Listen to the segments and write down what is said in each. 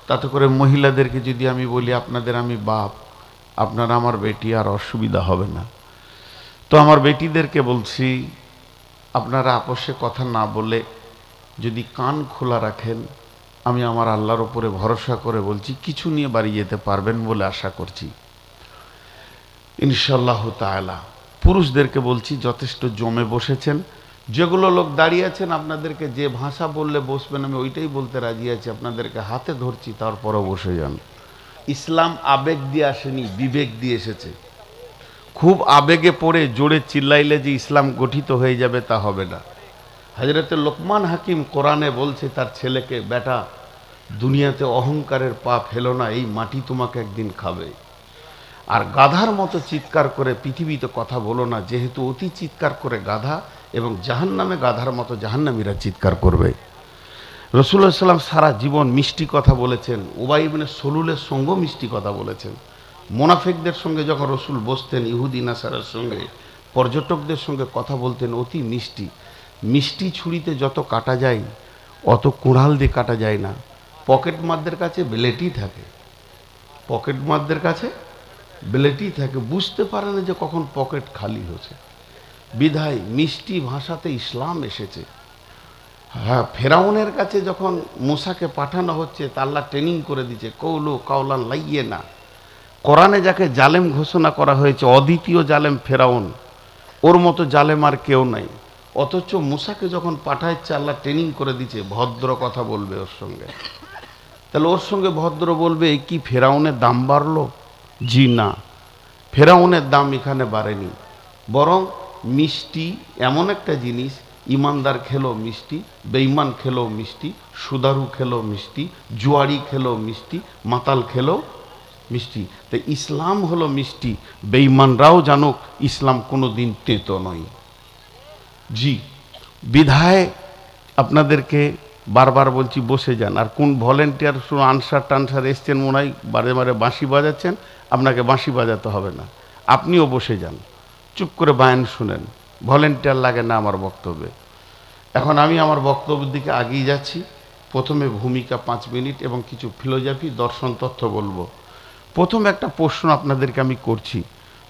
তাতে করে মহিলাদেরকে যদি আমি বলি আপনাদের আমি বাপ, আপনারা আমার বেটি, আর অসুবিধা হবে না। তো আমার বেটিদেরকে বলছি, আপনারা আপোষে কথা না বলে যদি কান খোলা রাখেন, আমি আমার আল্লাহর উপরে ভরসা করে বলছি কিছু নিয়ে বাড়ি যেতে পারবেন বলে আশা করছি ইনশাআল্লাহ তাআলা। পুরুষদেরকে বলছি যথেষ্ট জমে বসেছেন, যেগুলো লোক দাঁড়িয়ে আছেন আপনাদেরকে যে ভাষা বললে বসবেন আমি ওইটাই বলতে রাজি আছি, আপনাদেরকে হাতে ধরছি তারপরও বসে যান। ইসলাম আবেগ দিয়ে আসেনি, বিবেক দিয়ে এসেছে। খুব আবেগে পড়ে জোরে চিল্লাইলে যে ইসলাম গঠিত হয়ে যাবে তা হবে না। হযরতে লোকমান হাকিম কোরআনে বলছে তার ছেলেকে, বেটা দুনিয়াতে অহংকারের পা ফেলো না, এই মাটি তোমাকে একদিন খাবে। আর গাধার মতো চিৎকার করে পৃথিবীতে কথা বলো না, যেহেতু অতি চিৎকার করে গাধা, এবং জাহান্নামে গাধার মতো জাহান্নামীরা চিৎকার করবে। রাসূলুল্লাহ সাল্লাল্লাহু আলাইহি ওয়াসাল্লাম সারা জীবন মিষ্টি কথা বলেছেন, উবাই ইবনে সলুলের সঙ্গেও মিষ্টি কথা বলেছেন। মুনাফিকদের সঙ্গে যখন রসুল বসতেন, ইহুদি নাসারার সঙ্গে, পর্যটকদের সঙ্গে কথা বলতেন অতি মিষ্টি। মিষ্টি ছুরিতে যত কাটা যায় অত কুড়াল দিয়ে কাটা যায় না। পকেট মারদের কাছে ব্লেডই থাকে, পকেট মারদের কাছে ব্লেডই থাকে, বুঝতে পারে না যে কখন পকেট খালি হয়েছে। বিধায় মিষ্টি ভাষাতে ইসলাম এসেছে। হ্যাঁ, ফেরাউনের কাছে যখন মুসাকে পাঠানো হচ্ছে তা আল্লাহ ট্রেনিং করে দিচ্ছে, কৌলু কাওলান লাইয়ে না। কোরআনে যাকে জালেম ঘোষণা করা হয়েছে, অদ্বিতীয় জালেম ফেরাউন, ওর মতো জালেম আর কেউ নাই। অথচ মুসাকে যখন পাঠাচ্ছে আল্লাহ ট্রেনিং করে দিচ্ছে ভদ্র কথা বলবে ওর সঙ্গে। তাহলে ওর সঙ্গে ভদ্র বলবে, কি ফেরাউনের দাম বাড়লো? জি না, ফেরাউনের দাম এখানে বাড়েনি, বরং মিষ্টি এমন একটা জিনিস, ইমানদার খেলো মিষ্টি, বেঈমান খেলো মিষ্টি, সুদারু খেলো মিষ্টি, জুয়ারি খেলো মিষ্টি, মাতাল খেলো মিষ্টি। তাই ইসলাম হলো মিষ্টি, বেঈমানরাও জানুক ইসলাম কোনো দিন তেতো নয়। জি, বিধায় আপনাদেরকে বারবার বলছি বসে যান। আর কোন ভলেন্টিয়ার শুধু আনসার টানসার এসছেন মনে হয়, বারে বারে বাঁশি বাজাচ্ছেন, আপনাকে বাঁশি বাজাতে হবে না, আপনিও বসে যান, চুপ করে বায়ান শুনেন, ভলেন্টিয়ার লাগে না আমার বক্তব্যে। এখন আমি আমার বক্তব্যের দিকে এগিয়ে যাচ্ছি। প্রথমে ভূমিকা 5 মিনিট এবং কিছু ফিলোসফি দর্শন তথ্য বলবো। প্রথম একটা প্রশ্ন আপনাদেরকে আমি করছি,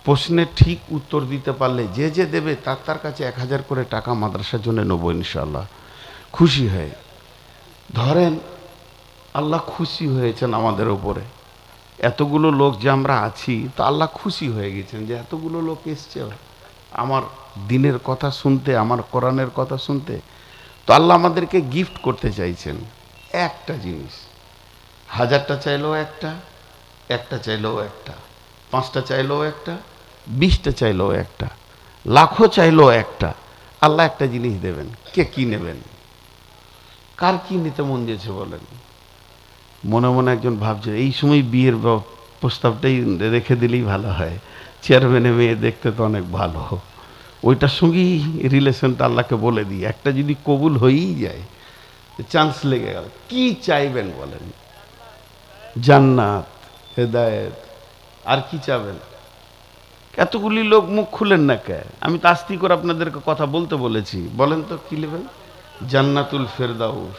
প্রশ্নের ঠিক উত্তর দিতে পারলে যে যে দেবে তার কাছে 1000 করে টাকা মাদ্রাসার জন্য নেবো ইনশাআল্লাহ, খুশি হয়ে। ধরেন আল্লাহ খুশি হয়েছেন আমাদের উপরে, এতগুলো লোক যে আমরা আছি তা আল্লাহ খুশি হয়ে গেছেন যে এতগুলো লোক এসছে আমার দিনের কথা শুনতে, আমার কোরআনের কথা শুনতে। তো আল্লাহ আমাদেরকে গিফট করতে চাইছেন একটা জিনিস। 1000টা চাইলেও একটা, একটা চাইলেও একটা, 5টা চাইলেও একটা, 20টা চাইলেও একটা, লাখও চাইলেও একটা, আল্লাহ একটা জিনিস দেবেন। কে কি নেবেন? কার কি নিতে মন দিয়েছে বলেন? মনে মনে একজন ভাবছে এই সময় বিয়ের প্রস্তাবটাই রেখে দিলেই ভালো হয়, চেয়ারম্যানের মেয়ে দেখতে তো অনেক ভালো, ওইটার সঙ্গেই রিলেশনটা আল্লাহকে বলে দিই, একটা যদি কবুল হয়েই যায় চান্স লেগে গেল। কি চাইবেন বলেন? জান্নাত, হেদায়েত, আর কি চাবেন? এতগুলি লোক মুখ খুলেন না কে? আমি তো আস্তি করে আপনাদেরকে কথা বলতে বলেছি, বলেন তো কি নেবেন? জান্নাতুল ফেরদাউস,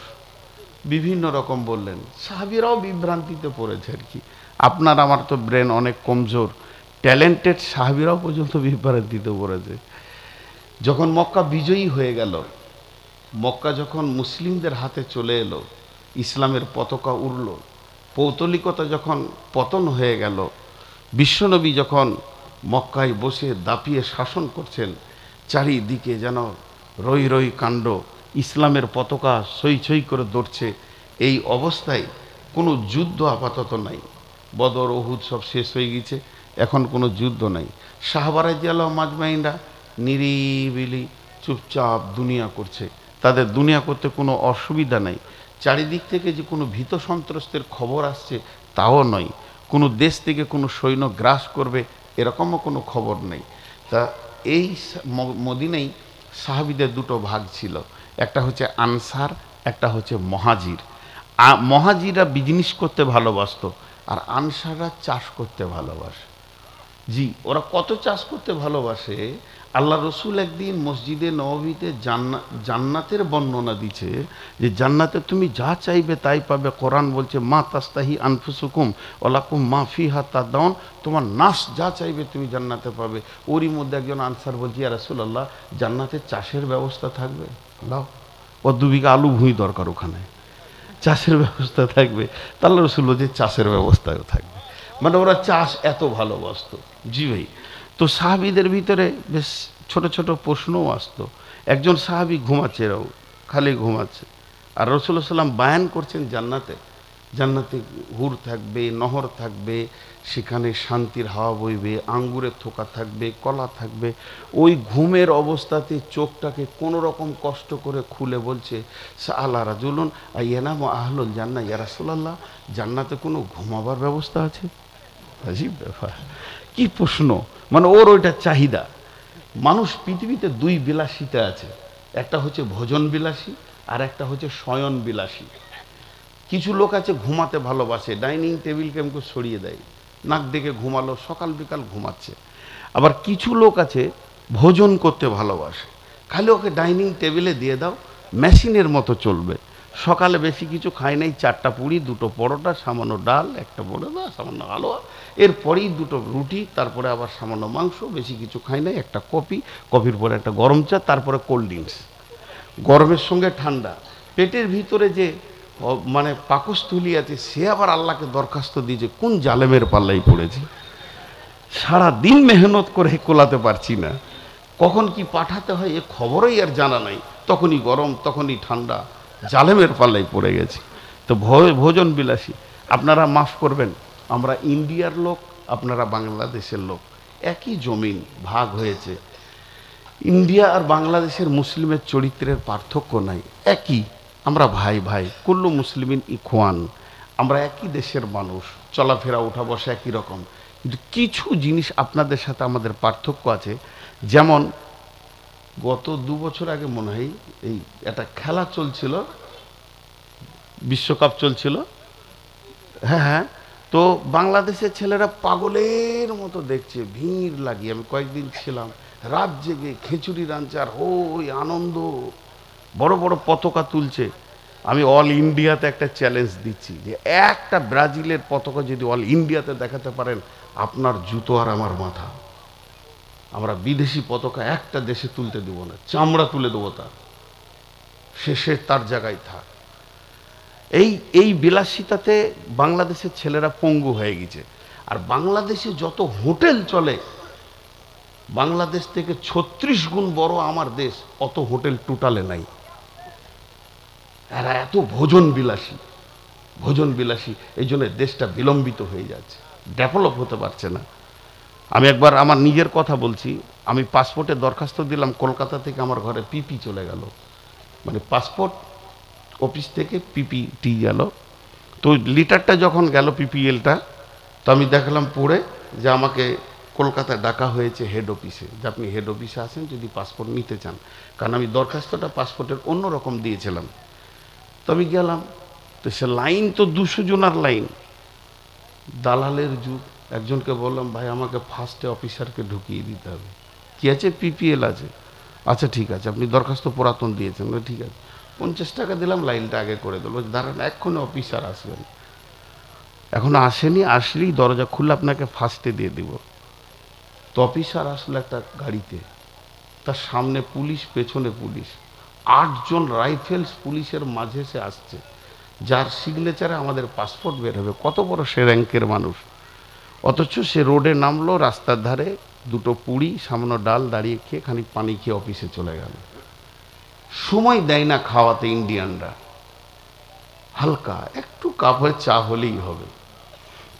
বিভিন্ন রকম বললেন। সাহাবীরাও বিভ্রান্তিতে পড়েছে আর কি। আপনার আমার তো ব্রেন অনেক কমজোর, ট্যালেন্টেড সাহাবীরাও পর্যন্ত বিভ্রান্তিতে পড়েছে। যখন মক্কা বিজয়ী হয়ে গেল, মক্কা যখন মুসলিমদের হাতে চলে এলো, ইসলামের পতাকা উড়ল, পৌতলিকতা যখন পতন হয়ে গেল, বিশ্বনবী যখন মক্কায় বসে দাপিয়ে শাসন করছেন, চারিদিকে যেন রই রই কাণ্ড, ইসলামের পতাকা ছই ছই করে দৌড়ছে। এই অবস্থায় কোনো যুদ্ধ আপাতত নাই, বদর উহুদ সব শেষ হয়ে গেছে, এখন কোনো যুদ্ধ নাই। সাহাবারা রাদিয়াল্লাহু মাজমাইনরা নিরিবিলি চুপচাপ দুনিয়া করছে, তাদের দুনিয়া করতে কোনো অসুবিধা নাই। চারিদিক থেকে যে কোনো ভীত সন্ত্রস্তের খবর আসছে তাও নয়, কোনো দেশ থেকে কোনো সৈন্য গ্রাস করবে এরকমও কোনো খবর নেই। তা এই মদিনায় সাহাবীদের দুটো ভাগ ছিল, একটা হচ্ছে আনসার, একটা হচ্ছে মহাজির। মহাজিরা বিজনেস করতে ভালোবাসত, আর আনসাররা চাষ করতে ভালোবাসে। জি, ওরা কত চাষ করতে ভালোবাসে, আল্লাহ রসুল একদিন মসজিদে নববীতে জান্নাতের বর্ণনা দিচ্ছে যে জান্নাতে তুমি যা চাইবে তাই পাবে। কোরআন বলছে মা তাস্তাহি আনফুসুকুম ওয়ালাকুম মা ফিহা তাদাউন, তোমার নাস যা চাইবে তুমি জান্নাতে পাবে। ওরই মধ্যে একজন আনসার বলছে ইয়া রাসূলুল্লাহ, জান্নাতে চাষের ব্যবস্থা থাকবে? লাও, ও 2 বিঘা আলু ভুঁই দরকার, ওখানে চাষের ব্যবস্থা থাকবে। তাহলে রসুল বলছে চাষের ব্যবস্থাও থাকবে, মানে ওরা চাষ এত ভালোবাসত। জি ভাই। তো সাহাবিদের ভিতরে বেশ ছোট ছোট প্রশ্নও আসতো। একজন সাহাবি ঘুমাচ্ছে, এরাও খালি ঘুমাচ্ছে, আর রাসূলুল্লাহ সাল্লাম বায়ান করছেন জান্নাতে, জান্নাতে হুর থাকবে, নহর থাকবে, সেখানে শান্তির হাওয়া বইবে, আঙ্গুরের থোকা থাকবে, কলা থাকবে। ওই ঘুমের অবস্থাতে চোখটাকে কোনো রকম কষ্ট করে খুলে বলছে সাআলা রাজুলুন আইয়ানামু আহলুল জান্নাহ ইয়া রাসূলুল্লাহ, জান্নাতে কোনো ঘুমাবার ব্যবস্থা আছে? আজীব ব্যাপার, কি প্রশ্ন, মানে ওর ওইটা চাহিদা। মানুষ পৃথিবীতে 2 বিলাসিতা আছে, একটা হচ্ছে ভোজন বিলাসী আর একটা হচ্ছে শয়ন বিলাসী। কিছু লোক আছে ঘুমাতে ভালোবাসে, ডাইনিং টেবিল কেমন সরিয়ে দেয়, নাক ডেকে ঘুমালো, সকাল বিকাল ঘুমাচ্ছে। আবার কিছু লোক আছে ভোজন করতে ভালোবাসে, খালি ওকে ডাইনিং টেবিলে দিয়ে দাও, মেশিনের মতো চলবে। সকালে বেশি কিছু খায় নাই, 4টা পুরি, 2টো পরোটা, সামান্য ডাল, একটা বড়া, সামান্য হালুয়া, এরপরেই 2টো রুটি, তারপরে আবার সামান্য মাংস, বেশি কিছু খায় নাই, একটা কফি, কফির পরে একটা গরম চা, তারপরে কোল্ড ড্রিঙ্কস, গরমের সঙ্গে ঠান্ডা। পেটের ভিতরে যে মানে পাকস্থলী আছে, সে আবার আল্লাহকে দরখাস্ত দিয়েছে কোন জালেমের পাল্লাই পড়েছে, সারা দিন মেহনত করে কোলাতে পারছি না, কখন কি পাঠাতে হয় এ খবরই আর জানা নাই, তখনই গরম তখনই ঠান্ডা, জালেমের পাল্লাই পড়ে গেছে। তো ভোজন বিলাসী। আপনারা মাফ করবেন, আমরা ইন্ডিয়ার লোক, আপনারা বাংলাদেশের লোক, একই জমিন ভাগ হয়েছে। ইন্ডিয়া আর বাংলাদেশের মুসলিমের চরিত্রের পার্থক্য নাই, একই, আমরা ভাই ভাই, কুল্লু মুসলিমিন ইখওয়ান, আমরা একই দেশের মানুষ, চলাফেরা ওঠা বসা একই রকম। কিন্তু কিছু জিনিস আপনাদের সাথে আমাদের পার্থক্য আছে। যেমন গত 2 বছর আগে মনে হয় এই একটা খেলা চলছিল, বিশ্বকাপ চলছিল, হ্যাঁ হ্যাঁ, তো বাংলাদেশের ছেলেরা পাগলের মতো দেখছে, ভিড় লাগিয়ে, আমি কয়েকদিন ছিলাম, রাত জেগে খিচুড়ি রাঁধছে আর ওই আনন্দ, বড় বড় পতাকা তুলছে। আমি অল ইন্ডিয়াতে একটা চ্যালেঞ্জ দিচ্ছি যে একটা ব্রাজিলের পতাকা যদি অল ইন্ডিয়াতে দেখাতে পারেন, আপনার জুতো আর আমার মাথা, আমরা বিদেশি পতাকা একটা দেশে তুলতে দেবো না, চামড়া তুলে দেবো তার, শেষে তার জায়গায় থাক। এই বিলাসিতাতে বাংলাদেশের ছেলেরা পঙ্গু হয়ে গেছে। আর বাংলাদেশে যত হোটেল চলে, বাংলাদেশ থেকে 36 গুণ বড় আমার দেশ, অত হোটেল টোটালে নাই। এরা এত ভোজন বিলাসী, ভোজন বিলাসী, এই জন্য দেশটা বিলম্বিত হয়ে যাচ্ছে, ডেভেলপ হতে পারছে না। আমি একবার আমার নিজের কথা বলছি, আমি পাসপোর্টের দরখাস্ত দিলাম, কলকাতা থেকে আমার ঘরে পিপি চলে গেল, মানে পাসপোর্ট অফিস থেকে পিপিটি গেল। তো লিটারটা যখন গেল পিপিএলটা, তো আমি দেখলাম পড়ে যে আমাকে কলকাতায় ডাকা হয়েছে হেড অফিসে, যে আপনি হেড অফিসে আসেন যদি পাসপোর্ট নিতে চান, কারণ আমি দরখাস্তটা পাসপোর্টের অন্য রকম দিয়েছিলাম। তো আমি গেলাম, তো সে লাইন তো 200 জনার লাইন, দালালের যুগ। একজনকে বললাম ভাই আমাকে ফার্স্টে অফিসারকে ঢুকিয়ে দিতে হবে। কি আছে? পিপিএল আছে। আচ্ছা ঠিক আছে, আপনি দরখাস্ত পুরাতন দিয়েছেন, ঠিক আছে। 50 টাকা দিলাম, লাইনটা আগে করে দিল, দাঁড়ান এক্ষুনি অফিসার আসবেন। এখন আসেনি, আসলেই দরজা খুলে আপনাকে ফার্স্টে দিয়ে দিব। তো অফিসার আসলো একটা গাড়িতে, তার সামনে পুলিশ, পেছনে পুলিশ, 8 জন রাইফেলস পুলিশের মাঝে সে আসছে, যার সিগনেচারে আমাদের পাসপোর্ট বের হবে। কত বড় সে র্যাঙ্কের মানুষ, অথচ সে রোডে নামলো, রাস্তার ধারে 2টো পুরি, সামান্য ডাল দাঁড়িয়ে খেয়ে, খানিক পানি খেয়ে অফিসে চলে গেল। সময় দেয় না খাওয়াতে ইন্ডিয়ানরা, হালকা একটু কাপ হয়ে চা হলেই হবে।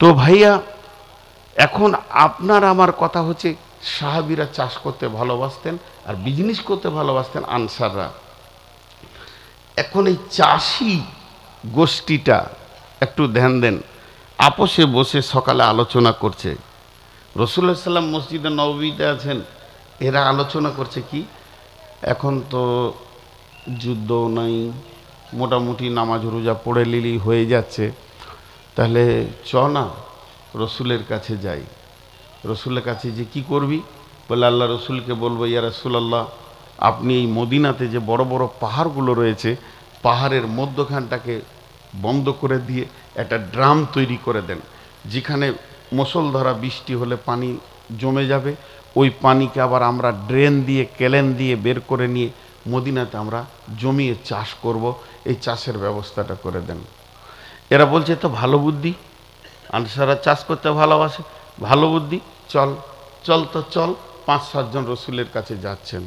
তো ভাইয়া, এখন আপনার আমার কথা হচ্ছে, সাহাবীরা চাষ করতে ভালোবাসতেন আর বিজনেস করতে ভালোবাসতেন আনসাররা। এখন এই চাষি গোষ্ঠীটা একটু ধ্যান দেন, আপোষে বসে সকালে আলোচনা করছে। রাসূলুল্লাহ সাল্লাম মসজিদে নববীতে আছেন, এরা আলোচনা করছে কি, এখন তো যুদ্ধও নাই, মোটামুটি নামাজ রোজা পড়ে লিলি হয়ে যাচ্ছে, তাহলে চ না রসুলের কাছে যাই। রসুলের কাছে যে কি করবি? বলে আল্লাহ রসুলকে বলবো, ইয়া রাসূলুল্লাহ, আপনি এই মদিনাতে যে বড় বড় পাহাড়গুলো রয়েছে, পাহাড়ের মধ্যখানটাকে বন্ধ করে দিয়ে একটা ড্রাম তৈরি করে দেন, যেখানে মুষলধারা বৃষ্টি হলে পানি জমে যাবে, ওই পানিকে আবার আমরা ড্রেন দিয়ে কেলেন দিয়ে বের করে নিয়ে মদিনাতে আমরা জমিয়ে চাষ করব, এই চাষের ব্যবস্থাটা করে দেন। এরা বলছে তো ভালো বুদ্ধি, আনসাররা চাষ করতে ভালোবাসে, ভালো বুদ্ধি, চল চল তো চল। 5-7 জন রসুলের কাছে যাচ্ছেন,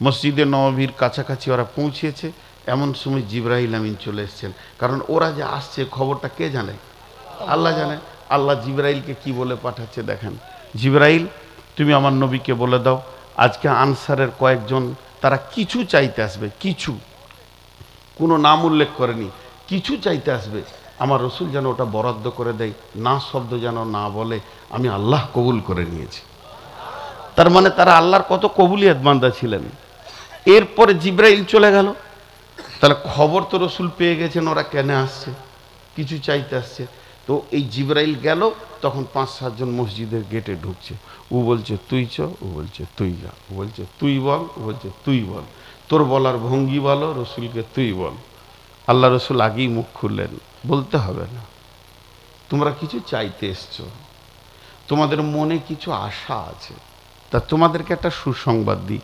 মসজিদে নববীর কাছাকাছি ওরা পৌঁছেছে। এমন সময় জিবরাইল আমিন চলে এসেছেন, কারণ ওরা যে আসছে খবরটা কে জানে? আল্লাহ জানে। আল্লাহ জিবরাইলকে কি বলে পাঠাচ্ছে দেখেন, জিবরাইল তুমি আমার নবীকে বলে দাও, আজকে আনসারের কয়েকজন তারা কিছু চাইতে আসবে, কিছু, কোনো নাম উল্লেখ করেনি, কিছু চাইতে আসবে, আমার রসুল যেন ওটা বরাদ্দ করে দেয়, না শব্দ যেন না বলে, আমি আল্লাহ কবুল করে নিয়েছি। তার মানে তারা আল্লাহর কত কবুলিয়াত বান্দা ছিলেন। এরপরে জিবরাইল চলে গেল, তাহলে খবর তো রসুল পেয়ে গেছেন ওরা কেন আসছে, কিছু চাইতে আসছে। তো এই জিবরাইল গেল, তখন 5-7 জন মসজিদের গেটে ঢুকছে। ও বলছে তুই চ, ও বলছে তুই যা, ও বলছে তুই বল, ও বলছে তুই বল, তোর বলার ভঙ্গি বলো, রসুলকে তুই বল। আল্লাহ রসুল আগেই মুখ খুললেন, বলতে হবে না, তোমরা কিছু চাইতে এসছো, তোমাদের মনে কিছু আশা আছে, তা তোমাদেরকে একটা সুসংবাদ দিই,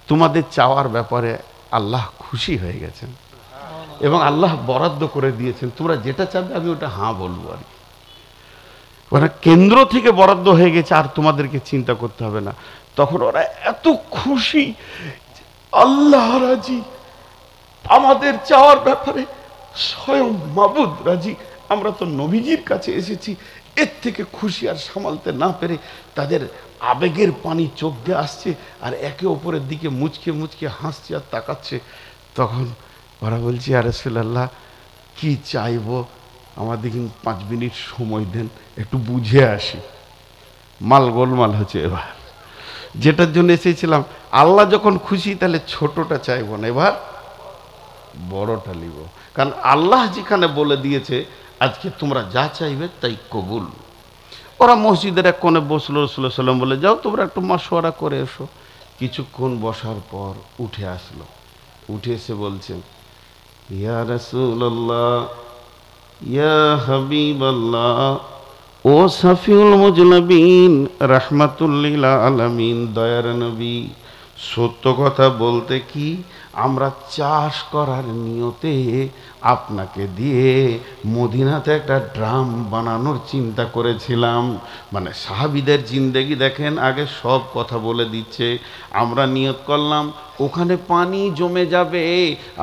তোমাদের চাওয়ার ব্যাপারে আল্লাহ খুশি হয়ে গেছেন এবং আল্লাহ বরাদ্দ করে দিয়েছেন, তোমরা যেটা চাবে আমি ওটা হ্যাঁ বলবো আর কি। ওরা কেন্দ্র থেকে বরাদ্দ হয়ে গেছে, আর তোমাদেরকে চিন্তা করতে হবে না। তখন ওরা এত খুশি, আল্লাহ রাজি, আমাদের চাওয়ার ব্যাপারে স্বয়ং মাবুদ রাজি, আমরা তো নবীজির কাছে এসেছি, এর থেকে খুশি আর সামালতে না পেরে তাদের আবেগের পানি চোখ দিয়ে আসছে, আর একে অপরের দিকে মুচকে মুচকে হাসছে আর তাকাচ্ছে। তখন ওরা বলছে ইয়া রাসূলুল্লাহ, কি চাইবো, আমাদেরকে 5 মিনিট সময় দেন, একটু বুঝে আসি। মাল গোলমাল হচ্ছে এবার, যেটার জন্য এসেছিলাম আল্লাহ যখন খুশি, তাহলে ছোটটা চাইবো না, এবার বড়টা নিব, কারণ আল্লাহ যেখানে বলে দিয়েছে আজকে তোমরা যা চাইবে তাই কবুল। ওরা মসজিদের এক কোণে বসলো, রাসূলুল্লাহ সাল্লাল্লাহু আলাইহি ওয়াসাল্লাম বলে যাও তোমরা একটু মশওয়ারা করে এসো। কিছুক্ষণ বসার পর উঠে আসলো, উঠে এসে বলছে ইয়া রাসূলুল্লাহ, ইয়া হাবিবাল্লাহ, ও সাফিউল মুজনাবিন, রাহমাতুল লিল আলামিন, দয়ার নবী, সত্য কথা বলতে কি আমরা চাষ করার নিয়তে আপনাকে দিয়ে মদিনাতে একটা ড্রাম বানানোর চিন্তা করেছিলাম। মানে সাহাবীদের জিন্দেগি দেখেন, আগে সব কথা বলে দিচ্ছে। আমরা নিয়ত করলাম ওখানে পানি জমে যাবে,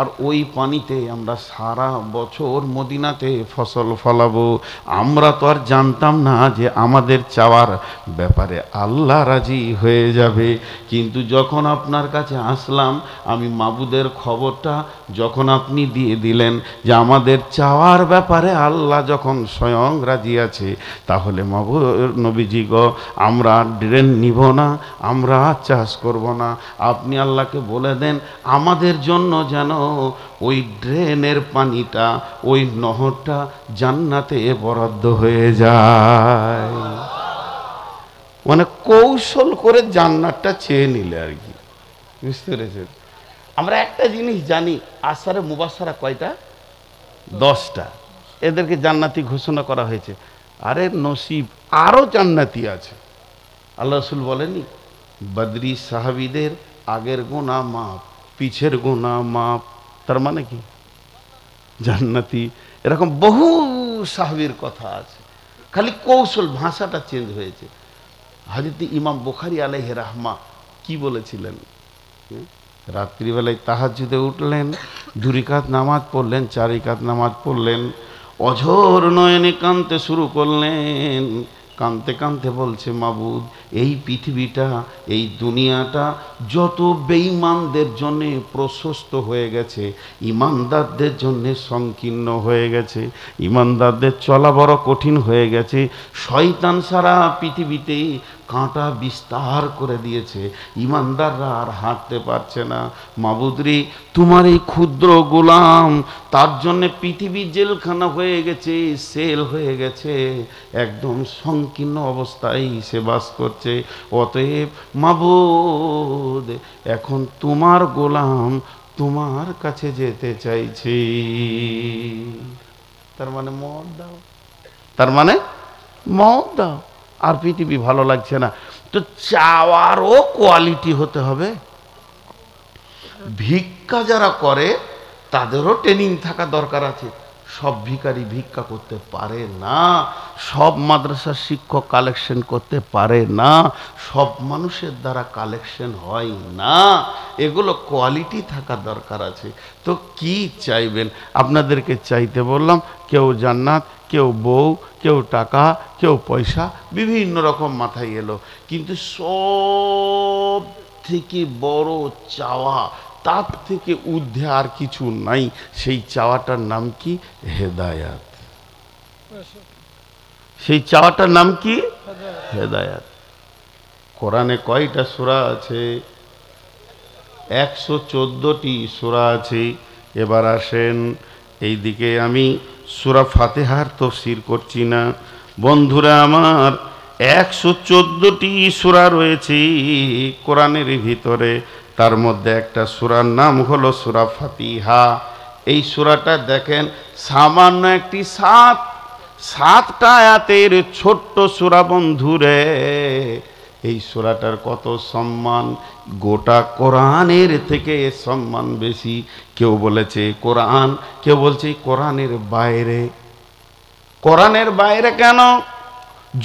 আর ওই পানিতে আমরা সারা বছর মদিনাতে ফসল ফলাবো। আমরা তো আর জানতাম না যে আমাদের চাওয়ার ব্যাপারে আল্লাহ রাজি হয়ে যাবে। কিন্তু যখন আপনার কাছে আসলাম, আমি মাবুদের খবরটা যখন আপনি দিয়ে দিলেন যে আমাদের চাওয়ার ব্যাপারে আল্লাহ যখন স্বয়ং রাজি আছে, তাহলে মাবুদ নবীজি গো, আমরা ড্রেন নিব না, আমরা চাষ করব না। আপনি আল্লাহকে বলে দেন আমাদের জন্য যেন ওই ড্রেনের পানিটা, ওই নহরটা জান্নাতে বরাদ্দ হয়ে যায়। মানে কৌশল করে জান্নাতটা চেয়ে নিলে আর কি, বুঝতে পেরেছেন? আমরা একটা জিনিস জানি, আসারে মুবাশশারা কয়টা? 10টা। এদেরকে জান্নাতি ঘোষণা করা হয়েছে। আরে নসিব, আরও জান্নাতি আছে। আল্লাহ রাসূল বলেনি বদরি সাহাবীদের আগের গুনাহ মাপ, পিছের গুনাহ মাপ, তার মানে কি জান্নাতি। এরকম বহু সাহাবীর কথা আছে, খালি কৌশল, ভাষাটা চেঞ্জ হয়েছে। হযরত ইমাম বুখারী আলাইহি রাহমা কি বলেছিলেন? রাত্রিবেলায় তাহাজ্জুদে উঠলেন, 2 রাকাত নামাজ পড়লেন, 4 রাকাত নামাজ পড়লেন, অঝোর নয়নে কাঁদতে শুরু করলেন। কাঁদতে কাঁদতে বলছে মাবুদ, এই পৃথিবীটা, এই দুনিয়াটা যত বেঈমানদের জন্য প্রশস্ত হয়ে গেছে, ইমানদারদের জন্য সংকীর্ণ হয়ে গেছে, ইমানদারদের চলা বড় কঠিন হয়ে গেছে। শয়তান সারা পৃথিবীতে কাঁটা বিস্তার করে দিয়েছে, ইমানদাররা আর হাঁটতে পারছে না। মাবুদরি, তোমার এই ক্ষুদ্র গোলাম, তার জন্যে পৃথিবী জেলখানা হয়ে গেছে, সেল হয়ে গেছে, একদম সংকীর্ণ অবস্থায় সে বাস করছে। অতএব মাবুদ, এখন তোমার গোলাম তোমার কাছে যেতে চাইছি। তার মানে মত দাও, তার মানে মত দাও, আর পৃথিবী ভালো লাগছে না। তো চাওয়ারও কোয়ালিটি হতে হবে। ভিক্ষা যারা করে তাদেরও ট্রেনিং থাকা দরকার আছে। সব ভিখারি ভিক্ষা করতে পারে না, সব মাদ্রাসার শিক্ষক কালেকশন করতে পারে না, সব মানুষের দ্বারা কালেকশন হয় না, এগুলো কোয়ালিটি থাকা দরকার আছে। তো কি চাইবেন? আপনাদেরকে চাইতে বললাম, কেউ জান্নাত, কেউ বউ, কেউ টাকা, কেউ পয়সা, বিভিন্ন রকম মাথায় এলো। কিন্তু সব থেকে বড় চাওয়া, তার থেকে ঊর্ধ্বে আর কিছু নাই। সেই চাওয়াটার নাম কি? হেদায়াত। সেই চাওয়াটার নাম কি? হেদায়াত। কোরআনে কয়টা সূরা আছে? 114টি সূরা আছে। এবার আসেন এইদিকে, আমি সূরা ফাতিহার তাফসীর করছি না বন্ধুরা আমার। 114টি সূরা রয়েছে কোরআনের ভিতরে, তার মধ্যে একটা সূরার নাম হলো সূরা ফাতিহা। এই সূরাটা দেখেন, সামান্য একটি সাতটা আয়াতের ছোট্ট সূরা বন্ধুরে। এই সূরাটার কত সম্মান, গোটা কোরআনের থেকে সম্মান বেশি। কেউ বলেছে কোরআন, কেউ বলছে কোরআনের বাইরে। কোরআনের বাইরে কেন?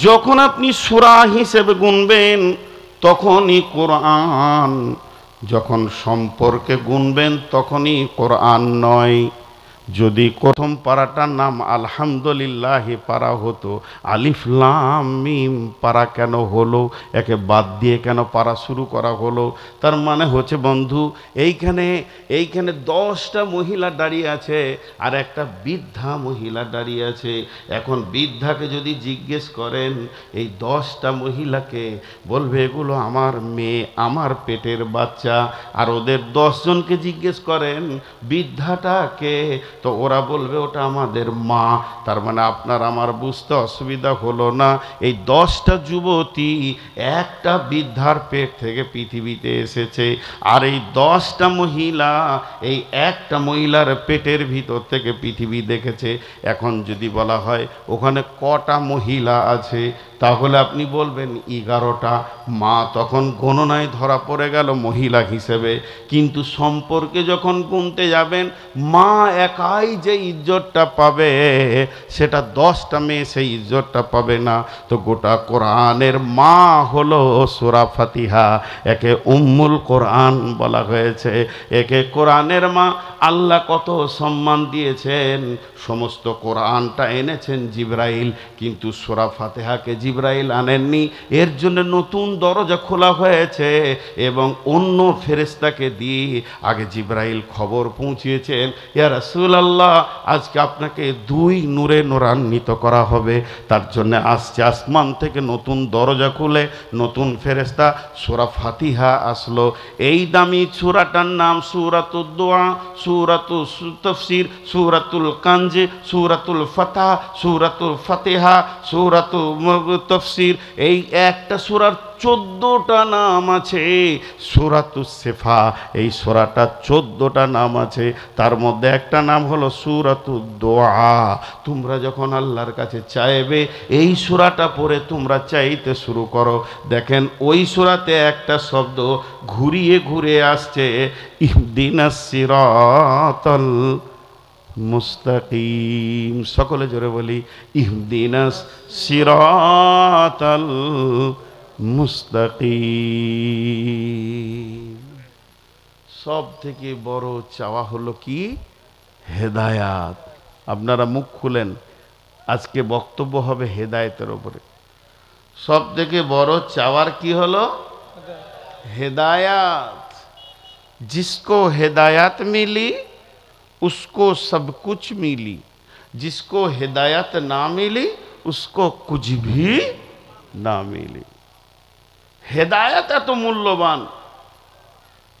যখন আপনি সূরা হিসেবে গুনবেন তখনই কোরআন, যখন সম্পর্কে গুনবেন তখনই কোরআন নয়। যদি প্রথম পারাটার নাম আলহামদুলিল্লাহ পারা হতো, আলিফ লাম মিম পারা কেন হলো? একে বাদ দিয়ে কেন পারা শুরু করা হলো? তার মানে হচ্ছে বন্ধু, এইখানে 10টা মহিলা দাঁড়িয়ে আছে আর একটা বৃদ্ধা মহিলা দাঁড়িয়ে আছে। এখন বৃদ্ধাকে যদি জিজ্ঞেস করেন, এই 10টা মহিলাকে বলবে এগুলো আমার মেয়ে, আমার পেটের বাচ্চা। আর ওদের 10 জনকে জিজ্ঞেস করেন বৃদ্ধাটাকে, তো ওরা বলবে ওটা আমাদের মা। তার মানে আপনার আমার বুঝতে অসুবিধা হলো না? এই 10টা যুবতী একটা বৃদ্ধার পেট থেকে পৃথিবীতে এসেছে, আর এই 10টা মহিলা এই একটা মহিলার পেটের ভিতর থেকে পৃথিবী দেখেছে। এখন যদি বলা হয় ওখানে কটা মহিলা আছে, তাহলে আপনি বলবেন 11টা। মা তখন গণনায় ধরা পড়ে গেল মহিলা হিসেবে। কিন্তু সম্পর্কে যখন গুনতে যাবেন, মা একাই যে ইজ্জতটা পাবে, সেটা 10টা মেয়ে সেই ইজ্জতটা পাবে না। তো গোটা কোরআনের মা হলো সূরা ফাতিহা। একে উম্মুল কোরআন বলা হয়েছে, একে কোরআনের মা। আল্লাহ কত সম্মান দিয়েছেন। সমস্ত কোরআনটা এনেছেন জিবরাইল, কিন্তু সূরা ফাতিহাকে জিবরাইল আনেননি। এর জন্য নতুন দরজা খোলা হয়েছে এবং অন্য ফেরেশতাকে দিয়ে আগে জিবরাইল খবর পৌঁছিয়েছেন, ইয়া রাসূলুল্লাহ আজকে আপনাকে 2 নূরে নূরান্বিত করা হবে। তার জন্য আসছে আসমান থেকে নতুন দরজা খুলে নতুন ফেরেশতা, সূরা ফাতিহা আসলো। এই দামি সূরাটার নাম সূরাতুদ দুআ, সূরাতুল তাফসীর, সূরাতুল কানজ, সূরাতুল ফাতহ, সূরাতুল ফাতিহা, সূরাতুল তাফসীর। এই একটা সূরার 14টা নাম আছে। সূরাতুস সিফা, এই সূরাটা 14টা নাম আছে। তার মধ্যে একটা নাম হলো সূরাতুদ দুআ। তোমরা যখন আল্লাহর কাছে চাইবে, এই সূরাটা পড়ে তোমরা চাইতে শুরু করো। দেখেন ওই সূরাতে একটা শব্দ ঘুরিয়ে ঘুরে আসছে, ইহদিনাস সিরাতাল মুস্তাকিম। সকলে জোরে বলি, ইহদিনাস সিরাতাল মুস্তাকিম। সব থেকে বড় চাওয়া হলো কি? হেদায়াত। আপনারা মুখ খুলেন, আজকে বক্তব্য হবে হেদায়েতের উপরে। সব থেকে বড় চাওয়ার কি হলো? হেদায়াত। जिसको हिदायत मिली उसको सब कुछ मिली, जिसको हिदायत ना मिली उसको कुछ भी ना मिली। হেদায়েত এত মূল্যবান,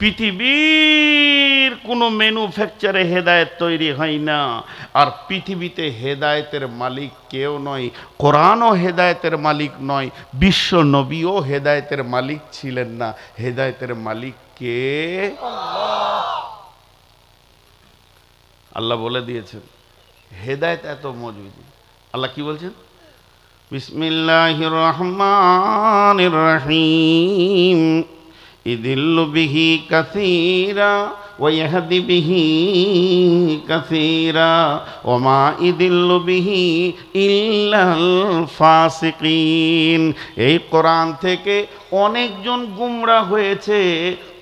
পৃথিবীর কোনো ম্যানুফ্যাকচারে হেদায়েত তৈরি হয় না। আর পৃথিবীতে হেদায়েতের মালিক কেউ নয়, কোরআনও হেদায়েতের মালিক নয়, বিশ্ব নবীও হেদায়েতের মালিক ছিলেন না। হেদায়েতের মালিক কে? আল্লাহ বলে দিয়েছেন। হেদায়েত এত মজবুত। আল্লাহ কি বলছেন? বিসমিল্লাহির রহমানির রহিম ইদিল্লু বিহি কাসীরা ওয়া ইয়াহদি বিহি কাসীরা ওয়া মা ইদিল্লু বিহি ইল্লাল ফাসিকিন। এই কোরআন থেকে অনেকজন গুমরা হয়েছে,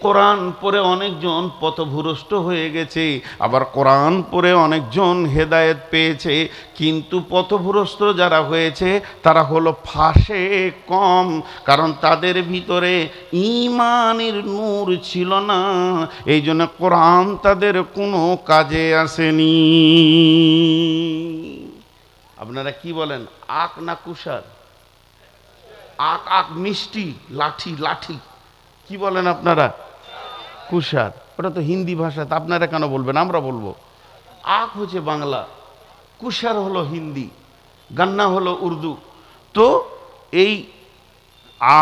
কোরআন পড়ে অনেকজন পথভ্রষ্ট হয়ে গেছে, আবার কোরআন পড়ে অনেকজন হেদায়েত পেয়েছে। কিন্তু পথভ্রষ্ট যারা হয়েছে তারা হলো ফাসেক কম, কারণ তাদের ভিতরে ঈমানের নূর ছিল না, এই জন্য কোরআন তাদের কোনো কাজে আসেনি। আপনারা কি বলেন, আখ না কুষার? আখ আখ মিষ্টি, লাঠি লাঠি, কি বলেন আপনারা? কুষার। ওটা তো হিন্দি ভাষা, তা আপনারা কেন বলবেন? আমরা বলবো। আখ হচ্ছে বাংলা, কুষার হলো হিন্দি, গান্না হলো উর্দু। তো এই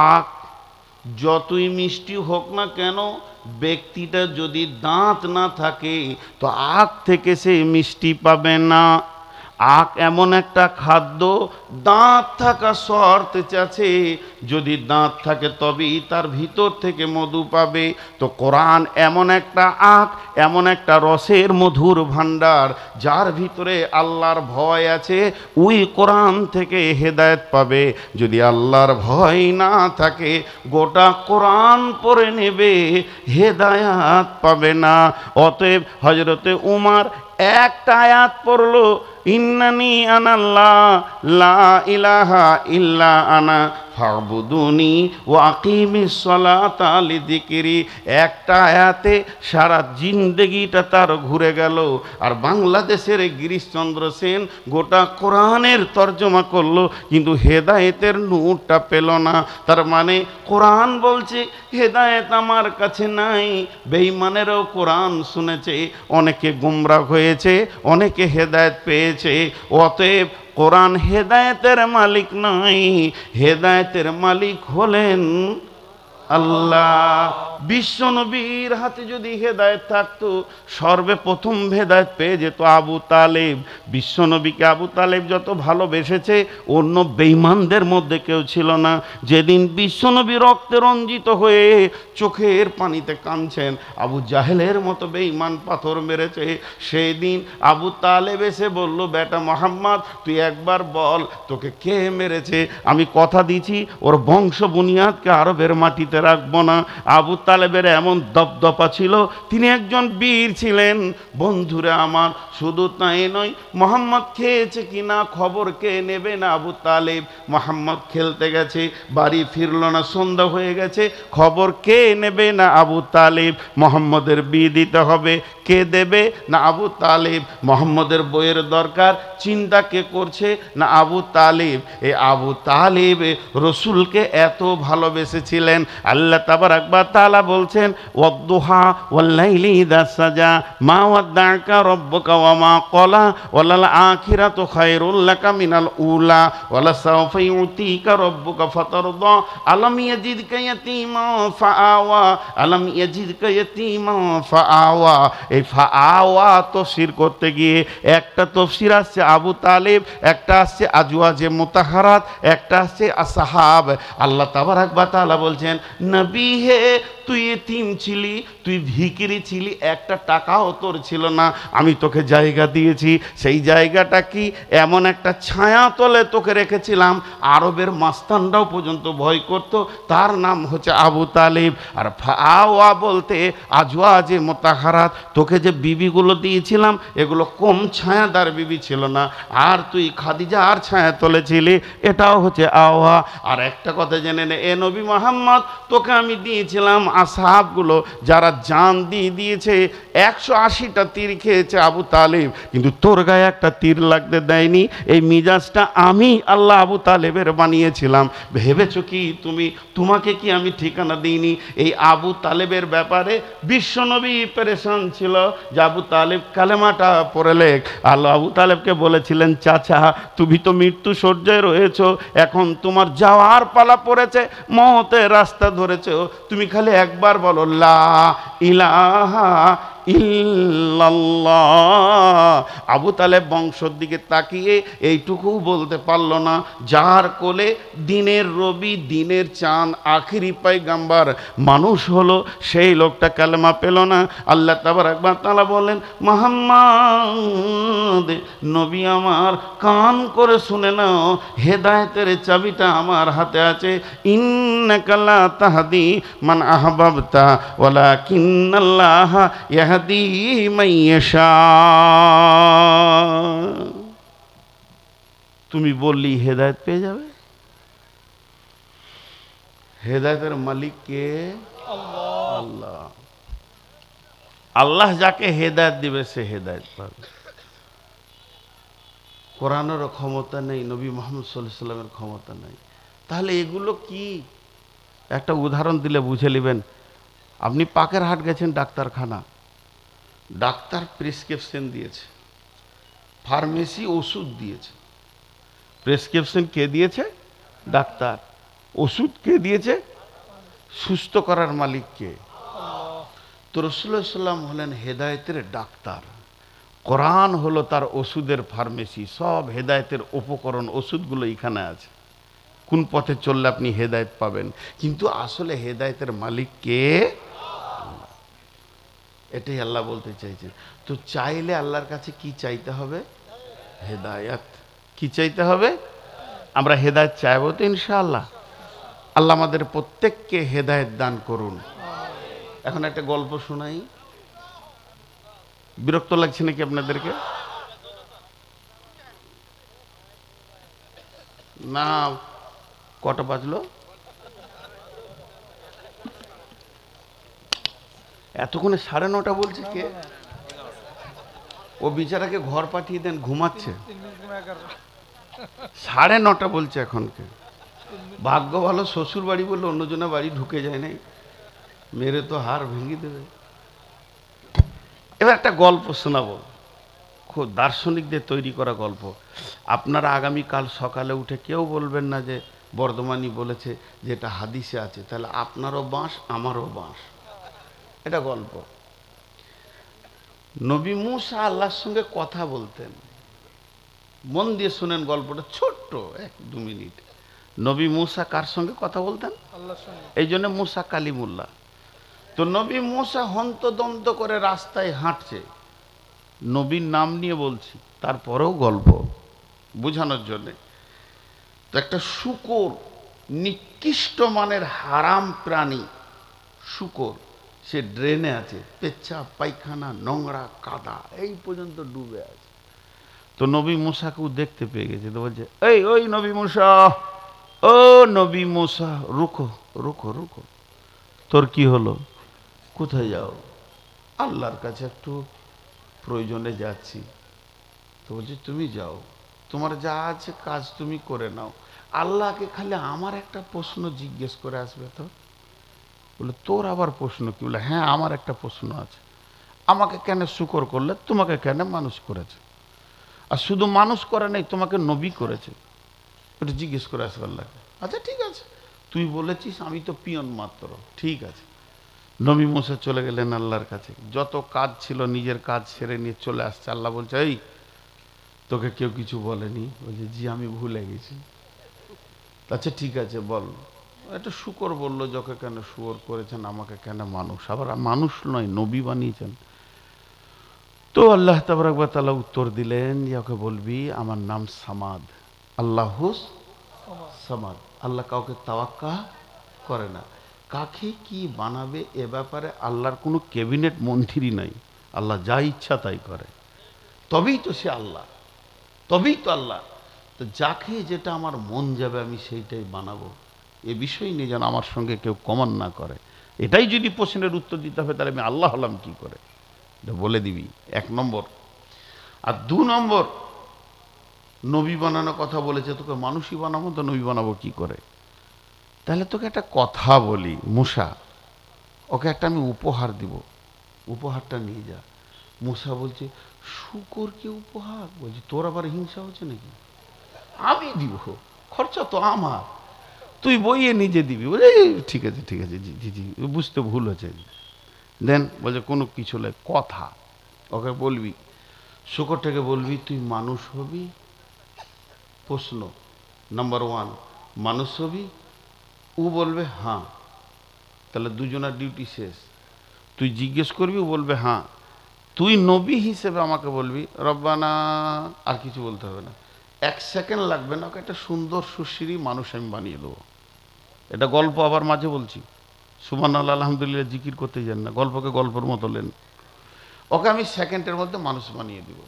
আখ যতই মিষ্টি হোক না কেন, ব্যক্তিটা যদি দাঁত না থাকে তো আখ থেকে সে মিষ্টি পাবে না। আখ এমন একটা খাদ্য, দাঁত থাকা শর্ত আছে, যদি দাঁত থাকে তবেই তার ভিতর থেকে মধু পাবে। তো কোরআন এমন একটা আখ, এমন একটা রসের মধুর ভাণ্ডার, যার ভিতরে আল্লাহর ভয় আছে, ওই কোরআন থেকে হেদায়েত পাবে। যদি আল্লাহর ভয় না থাকে, গোটা কোরআন পড়ে নেবে, হেদায়েত পাবে না। অতএব হযরতে উমর একটা আয়াত পড়লো, ইন্নানি আনাল্লাহ লা ইলাহা ইল্লা আনা ফাবুদুনি ওয়া আকিমিস সালাতা লিযিকরি। একটা আয়াতে সারা জিন্দেগিটা তার ঘুরে গেল। আর বাংলাদেশের গিরিশচন্দ্র সেন গোটা কোরআনের তর্জমা করলো, কিন্তু হেদায়েতের নূরটা পেল না। তার মানে কোরআন বলছে হেদায়েত আমার কাছে নাই। বেঈমানেরও কোরআন শুনেছে, অনেকে গুমরাহ হয়েছে, অনেকে হেদায়েত পেয়েছে। অতএব কোরআন হেদায়েতের মালিক নয়, হেদায়েতের মালিক হলেন আল্লাহ। বিশ্ব নবীর হাতে যদি হেদায়েত থাকতো, সর্বপ্রথম হেদায়েত পেয়ে যেত আবু তালেব। বিশ্ব নবীকে আবু তালেব যত ভালোবেসেছে, অন্য বেঈমানদের মধ্যে কেউ ছিল না। যেদিন বিশ্ব নবী রক্তে রঞ্জিত হয়ে চোখের পানিতে কাঁদছেন, আবু জাহেলের মতো বেঈমান পাথর মেরেছে, সেই দিন আবু তালেব এসে বলল, বেটা মোহাম্মদ তুই একবার বল তোকে কে মেরেছে, আমি কথা দিছি ওর বংশ বুনিয়াদকে আরবের মাটিতে রাখবো না। আবু তালেবের এমন দপদপা ছিল, তিনি একজন বীর ছিলেন। বন্ধুরা আমার, শুধু তাই নয়, মোহাম্মদ খেয়েছে কিনা খবর কে নেবে না আবু তালেব। মোহাম্মদ খেলতে গেছে, বাড়ি ফিরল না, সন্ধ্যা হয়ে গেছে, খবর কে নেবে না আবু তালেব। মোহাম্মদের বিয়ে দিতে হবে, কে দেবে না আবু তালেব। মোহাম্মদের বইয়ের দরকার, চিন্তা কে করছে না আবু তালেব। এই আবু তালেব রসুলকে এত ভালোবেসেছিলেন, আল্লাহ তাবারাক ওয়া তাআলা বলছেন, ওয়াদ-দুহা ওয়াল-লাইলি ইযা সাজা মা ওয়াদ্দা'আকা রাব্বুকা ওয়া মা ক্বালা ওয়ালাল আখিরাতু খায়রুল লাকা মিনাল উলা ওয়ালাসাওফা ইউতিকা রাব্বুকা ফাতারদা আলাম ইয়াজিদকা ইয়াতীমা ফাআওয়া আলাম ইয়াজিদকা ইয়াতীমা ফাআওয়া। এই ফাআওয়া তাফসীর করতে গিয়ে একটা তাফসীর আসছে আবু তালেব, একটা আসছে আজওয়াজে মুতাহহারাত, একটা আসছে আসহাব। আল্লাহ তাবারাক ওয়া তাআলা বলছেন, নবী হে তুই এতিম ছিলি, তুই ভিখিরি ছিলি, একটা টাকাও তোর ছিল না, আমি তোকে জায়গা দিয়েছি। সেই জায়গাটা কি? এমন একটা ছায়া তলে তোকে রেখেছিলাম, আরবের মাস্তানরাও পর্যন্ত ভয় করত, তার নাম হচ্ছে আবু তালেব। আর ফাআওয়া বলতে আজওয়াজে মুতাহহারাত, তোকে যে বিবিগুলো দিয়েছিলাম এগুলো কম ছায়াদার বিবি ছিল না, আর তুই খাদিজার ছায়া তলে ছিলি, এটাও হচ্ছে আওয়া। আর একটা কথা জেনে নে, এ নবী মুহাম্মদ তোকে আমি দিয়েছিলাম আসহাবগুলো যারা জান দিয়ে দিয়েছে, 180টা তীর খেয়েছে আবু তালেব, কিন্তু তোর গায়ে একটা তীর লাগতে দেয়নি। এই মিজাজটা আমি আল্লাহ আবু তালেবের বানিয়েছিলাম। ভেবেছো কি তোমাকে কি আমি ঠিকানা দিইনি? এই আবু তালেবের ব্যাপারে বিশ্বনবী পেরেশান ছিল যে আবু তালেব কালেমাটা পড়ে লেখ। আল্লাহ আবু তালেবকে বলেছিলেন, চাচা তুমি তো মৃত্যু শয্যায় রয়েছো, এখন তোমার যাওয়ার পালা পড়েছে, মওতের রাস্তা ধরেছো, তুমি খালি একবার বলো লা ইলাহা ইল্লাল্লাহ। আবু তালেব বংশর দিকে তাকিয়ে এইটুকু বলতে পারল না, যার কোলে দিনের রবি দিনের চাঁদ আখিরি পয়গাম্বার মানুষ হলো, সেই লোকটা কালেমা পেল না। আল্লাহ তাবারক ওয়া তাআলা বলেন, মুহাম্মদ নবী আমার কান করে শুনে নাও, হেদায়েতের চাবিটা আমার হাতে আছে। ইন্নাকা লা তাহদি মান আহবাবতা ওয়ালাকিন্নাল্লাহ ইয়াহদি মান ইয়াশা। তুমি বললি হেদায়েত পেয়ে যাবে। হেদায়েতের মালিক কে? আল্লাহ। আল্লাহ যাকে হেদায়েত দিবে সে হেদায়েত পাবে। কোরআনেরও ক্ষমতা নেই, নবী মুহাম্মদ সাল্লাল্লাহু আলাইহি ওয়াসাল্লামের ক্ষমতা নেই। তাহলে এগুলো কি? একটা উদাহরণ দিলে বুঝে নেবেন। আপনি পাকের হাট গেছেন ডাক্তারখানা, ডাক্তার প্রেসক্রিপশন দিয়েছে, ফার্মেসি ওষুধ দিয়েছে। প্রেসক্রিপশন কে দিয়েছে? ডাক্তার। ওষুধ কে দিয়েছে? সুস্থ করার মালিক কে? তো রাসূলুল্লাহ সাল্লাল্লাহু আলাইহি ওয়াসাল্লাম হলেন হেদায়েতের ডাক্তার, কোরআন হলো তার ওষুধের ফার্মেসি। সব হেদায়েতের উপকরণ ওষুধগুলো এখানে আছে। কোন পথে চললে আপনি হেদায়েত পাবেন। কিন্তু আসলে হেদায়েতের মালিক কে? এটাই আল্লাহ বলতে চাইছেন। তো চাইলে আল্লাহর কাছে কি চাইতে হবে? হেদায়েত। কি চাইতে হবে? আমরা হেদায়েত চাইবো তো ইনশাআল্লাহ। আল্লাহ আমাদের প্রত্যেককে হেদায়েত দান করুন। এখন একটা গল্প শোনাই। বিরক্ত লাগছে নাকি আপনাদেরকে? না, কটা বাজলো? এতক্ষণে 9:30 বলছে কে? ও বিচারাকে ঘর পাঠিয়ে দেন, ঘুমাচ্ছে। 9:30 বলছে এখনকে। ভাগ্য ভালো শ্বশুর বাড়ি বললে অন্যজনের বাড়ি ঢুকে যায় নাই, মেরে তো হাড় ভেঙে দেবে। এবার একটা গল্প শোনাবো, খুব দার্শনিকদের তৈরি করা গল্প। আপনারা আগামীকাল সকালে উঠে কেউ বলবেন না যে বর্ধমানি বলেছে যে এটা হাদিসে আছে, তাহলে আপনারও বাঁশ আমারও বাঁশ। এটা গল্প। নবী মুসা আল্লাহর সঙ্গে কথা বলতেন। মন দিয়ে শুনেন গল্পটা, ছোট্ট 1-2 মিনিট। নবী মুসা কার সঙ্গে কথা বলতেন? আল্লাহর সঙ্গে। এই জন্য মুসা কালিমুল্লাহ। তো নবী মুসা হন্তদন্ত করে রাস্তায় হাঁটছে, নবীর নাম নিয়ে বলছি, তারপরেও গল্প বোঝানোর জন্যে। তো একটা শূকর, নিকৃষ্ট মানের হারাম প্রাণী শূকর, সে ড্রেনে আছে, পেচ্ছাপ পায়খানা নোংরা কাদা এই পর্যন্ত ডুবে আছে। তো নবী মুসাকেও দেখতে পেয়ে গেছে। তো বলছে, এই ওই নবী মুসা, ও নবী মুসা, রুকো রুকো রুকো। তোর কি হলো? কোথায় যাও? আল্লাহর কাছে একটু প্রয়োজনে যাচ্ছি। তো বলছি, তুমি যাও, তোমার যা আছে কাজ তুমি করে নাও, আল্লাহকে খালি আমার একটা প্রশ্ন জিজ্ঞেস করে আসবে। তো বলে, তোর আবার প্রশ্ন কি? বলে, হ্যাঁ আমার একটা প্রশ্ন আছে। আমাকে কেন শুকর করলে? তোমাকে কেন মানুষ করেছে? আর শুধু মানুষ করে নাই, তোমাকে নবী করেছে, ওটা জিজ্ঞেস করে আসবে আল্লাহকে। আচ্ছা ঠিক আছে, তুই বলেছিস, আমি তো পিয়ন মাত্র, ঠিক আছে। নবী মুসা চলে গেলেন আল্লাহর কাছে। যত কাজ ছিল নিজের কাজ সেরে নিয়ে চলে আসছে। আল্লাহ বলছে, এই তোকে কেউ কিছু বলেনি? বলছে, জি আমি ভুলে গেছি। আচ্ছা ঠিক আছে বল। একটা শুকর বললো, যকে কেন শুয়োর করেছেন, আমাকে কেন মানুষ? আবার মানুষ নয়, নবী বানিয়েছেন। তো আল্লাহ তাবারক ওয়া তাআলা উত্তর দিলেন যে ওকে বলবি আমার নাম সামাদ, আল্লাহুস সামাদ। আল্লাহ কাউকে তাওয়াক্কা করে না। কাকে কি বানাবে এ ব্যাপারে আল্লাহর কোনো ক্যাবিনেট মন্ত্রী নাই। আল্লাহ যা ইচ্ছা তাই করে, তবেই তো সে আল্লাহ, তবেই তো আল্লাহ। তো যাকে যেটা আমার মন যাবে আমি সেইটাই বানাবো। এ বিষয় নিয়ে যেন আমার সঙ্গে কেউ কমান না করে। এটাই যদি প্রশ্নের উত্তর দিতে হবে তাহলে আমি আল্লাহ হলাম কি করে, এটা বলে দিবি 1 নম্বর। আর 2 নম্বর, নবী বানানোর কথা বলেছে, তোকে মানুষই বানাবো তো নবী বানাবো কি করে? তাহলে তোকে একটা কথা বলি, মুসা, ওকে একটা আমি উপহার দিব, উপহারটা নিয়ে যা। মুসা বলছে, শুকরকে উপহার? বলছি, তোর আবার হিংসা হচ্ছে নাকি? আমি দিব, খরচা তো আমার, তুই বইয়ে নিজে দিবি। বলে ঠিক আছে ঠিক আছে, জি জি জি, বুঝতে ভুল হয়েছে। দেন বলছে কোনো কিছু নয়, কথা। ওকে বলবি, শুকরটাকে বলবি, তুই মানুষ হবি। প্রশ্ন নাম্বার 1, মানুষ হবি? ও বলবে হ্যাঁ, তাহলে দুজনের ডিউটি শেষ। তুই জিজ্ঞেস করবি, ও বলবে হ্যাঁ, তুই নবী হিসেবে আমাকে বলবি রব্বানা, আর কিছু বলতে হবে না। 1 সেকেন্ড লাগবে না, ওকে একটা সুন্দর সুশ্রী মানুষ আমি বানিয়ে দেবো। এটা গল্প আবার মাঝে বলছি, সুবহানাল্লাহ আলহামদুলিল্লাহ জিকির করতে যান না, গল্পকে গল্পের মতো নেন। ওকে আমি সেকেন্ডের মধ্যে মানুষ বানিয়ে দিব।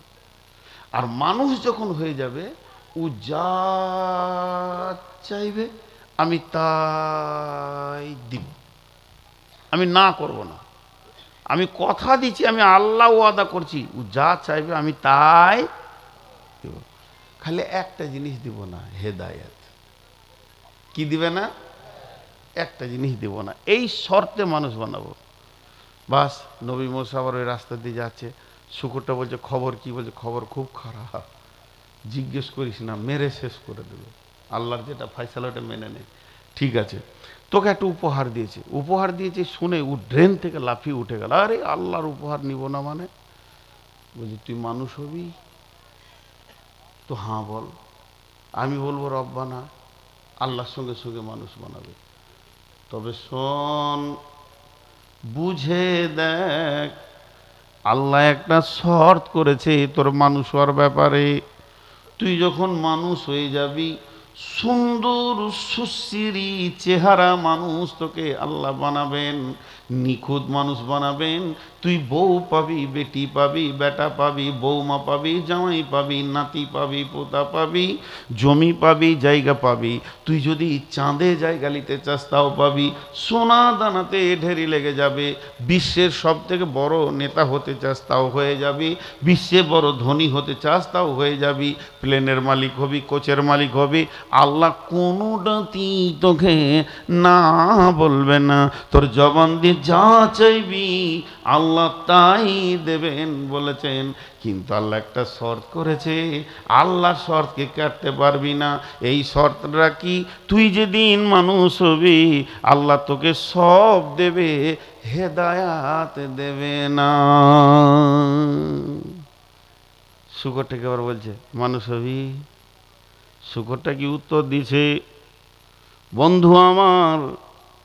আর মানুষ যখন হয়ে যাবে, ও যা চাইবে আমি তাই দিব, আমি না করব না। আমি কথা দিচ্ছি, আমি আল্লাহ ওয়াদা করছি, ও যা চাইবে আমি তাই দেব। খালি একটা জিনিস দিব না, হেদায়েত। কি দিবে না? একটা জিনিস দিব না, এই শর্তে মানুষ বানাবো। বাস, নবী মুসা আবার ওই রাস্তা দিয়ে যাচ্ছে, শুকরটা বলছে খবর কি? বলছে খবর খুব খারাপ, জিজ্ঞেস করিস না, মেরে শেষ করে দেবে। আল্লাহর যেটা ফয়সালা ওটা মেনে নে। ঠিক আছে, তোকে একটা উপহার দিয়েছে, উপহার দিয়েছে শুনে ও ড্রেন থেকে লাফিয়ে উঠে গেল। আরে আল্লাহর উপহার নিব না মানে? বলছি তুই মানুষ হবি তো? হ্যাঁ বল। আমি বলবো রব্বানা, আল্লাহর সঙ্গে সঙ্গে মানুষ বানাবে। তবে শোন, বুঝে দেখ, আল্লাহ একটা শর্ত করেছে তোর মানুষ হওয়ার ব্যাপারে। তুই যখন মানুষ হয়ে যাবি, সুন্দর সুশ্রী চেহারা মানুষ তোকে আল্লাহ বানাবেন, নিখুঁত মানুষ বানাবেন। তুই বউ পাবি, বেটি পাবি, বেটা পাবি, বৌমা পাবি, জামাই পাবি, নাতি পাবি, পোতা পাবি, জমি পাবি, জায়গা পাবি। তুই যদি চাঁদে জায়গা নিতে চাস তাও পাবি, সোনা দানাতে ঢেরি লেগে যাবে। বিশ্বের সব থেকে বড় নেতা হতে চাস তাও হয়ে যাবি, বিশ্বে বড় ধনী হতে চাস তাও হয়ে যাবি, প্লেনের মালিক হবি, কোচের মালিক হবি। আল্লাহ কোনোটাতেই তোকে না বলবে না। তোর জবান দিয়ে যা চাইবি আল্লাহ তাই দেবেন বলেছেন। কিন্তু আল্লাহ একটা শর্ত করেছে, আল্লাহ শর্তকে কাটতে পারবি না। এই শর্তটা কি? তুই যেদিন মানুষ হবি আল্লাহ তোকে সব দেবে, হেদায়াত দেবে না। শুকরটাকে আবার বলছে মানুষ হবি। শুকরটা কি উত্তর দিছে, বন্ধু আমার,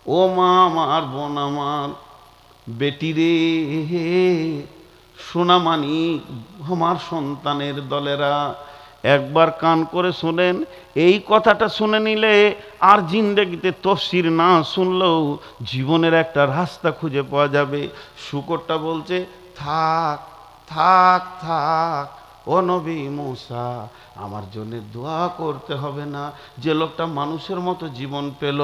ও মা আমার, বোন আমার, বেটি রে, সোনামানিক, আমার সন্তানের দলেরা, একবার কান করে শোনেন। এই কথাটা শুনে নিলে আর জিন্দেগিতে তফসির না শুনলেও জীবনের একটা রাস্তা খুঁজে পাওয়া যাবে। শুকরটা বলছে থাক থাক থাক, ও নবী মুসা, আমার জন্য দোয়া করতে হবে না। যে লোকটা মানুষের মতো জীবন পেল,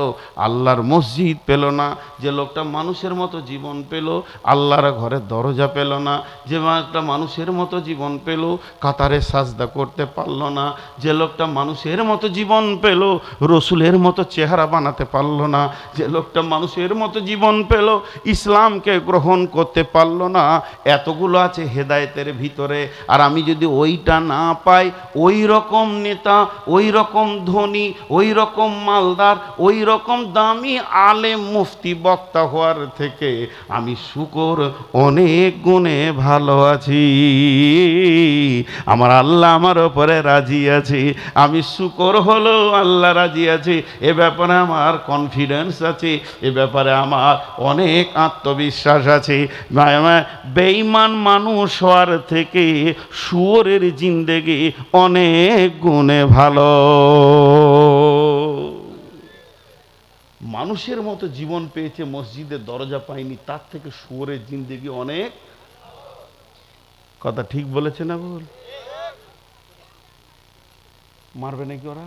আল্লাহর মসজিদ পেল না। যে লোকটা মানুষের মতো জীবন পেল, আল্লাহর ঘরের দরজা পেল না। যে একটা মানুষের মতো জীবন পেল, কাতারে সাজদা করতে পারল না। যে লোকটা মানুষের মতো জীবন পেল, রসুলের মতো চেহারা বানাতে পারল না। যে লোকটা মানুষের মতো জীবন পেল, ইসলামকে গ্রহণ করতে পারল না। এতগুলো আছে হেদায়েতের ভিতরে। আর আমি যদি ওইটা না পাই, ওই রকম নেতা, ওই রকম ধনী, ওই রকম মালদার, ওই রকম দামি আলেম মুফতি বক্তা হওয়ার থেকে আমি শুকর অনেক গুণে ভালো আছি। আমার আল্লাহ আমার ওপরে রাজি আছে, আমি শুকর হলেও আল্লাহ রাজি আছে। এ ব্যাপারে আমার কনফিডেন্স আছে, এ ব্যাপারে আমার অনেক আত্মবিশ্বাস আছে। বেঈমান মানুষ হওয়ার থেকে শুয়োরের জিন্দেগি অনেক গুণে ভালো। মানুষের মতো জীবন পেয়েছে, মসজিদের দরজা পায়নি, তার থেকে শুয়োরের জিন্দেগি অনেক। কথা ঠিক বলেছে না ভুল? মারবে নাকি ওরা?